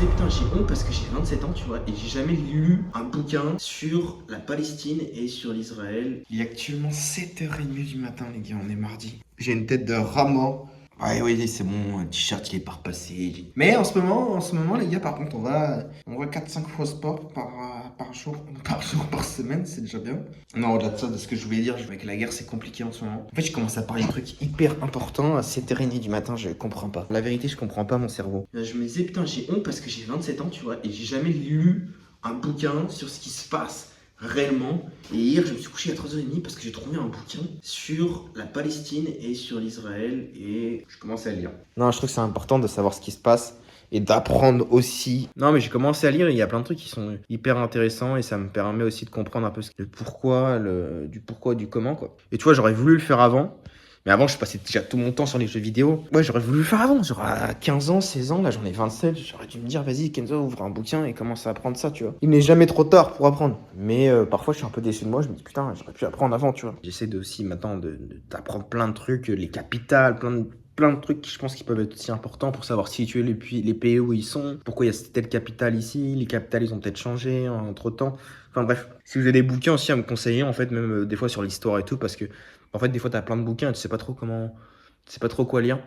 disais, putain, j'ai honte parce que j'ai 27 ans, tu vois, et j'ai jamais lu un bouquin sur la Palestine et sur l'Israël. Il est actuellement 7h30 du matin, les gars, on est mardi. J'ai une tête de rat mort. Ouais, oui, c'est bon, le t-shirt il est pas repassé. Mais en ce moment, les gars, par contre, on va 4-5 fois sport par jour, par semaine, c'est déjà bien. Non, au-delà de ça, de ce que je voulais dire, avec la guerre, c'est compliqué en ce moment. En fait, je commence à parler de trucs hyper importants à 7h30 du matin, je comprends pas. La vérité, je comprends pas mon cerveau. Là, je me disais, putain, j'ai honte parce que j'ai 27 ans, tu vois, et j'ai jamais lu un bouquin sur ce qui se passe réellement. Et hier, je me suis couché à 3h30 parce que j'ai trouvé un bouquin sur la Palestine et sur l'Israël et je commence à lire. Non, je trouve que c'est important de savoir ce qui se passe et d'apprendre aussi. Non, mais j'ai commencé à lire et il y a plein de trucs qui sont hyper intéressants et ça me permet aussi de comprendre un peu le pourquoi, du pourquoi, du comment, quoi. Et tu vois, j'aurais voulu le faire avant. Mais avant, je passais déjà tout mon temps sur les jeux vidéo. Ouais, j'aurais voulu le faire avant. Genre à 15 ans, 16 ans, là j'en ai 27. J'aurais dû me dire, vas-y, Kenzo, ouvre un bouquin et commence à apprendre ça, tu vois. Il n'est jamais trop tard pour apprendre. Mais parfois, je suis un peu déçu de moi. Je me dis, putain, j'aurais pu apprendre avant, tu vois. J'essaie de, aussi maintenant d'apprendre plein de trucs, les capitales, plein de trucs qui je pense qui peuvent être aussi importants pour savoir situer les pays où ils sont, pourquoi il y a telle capitale ici, les capitales ils ont peut-être changé entre temps. Enfin bref, si vous avez des bouquins aussi à me conseiller, en fait, même des fois sur l'histoire et tout, parce que en fait, des fois, t'as plein de bouquins et tu sais pas trop quoi lire.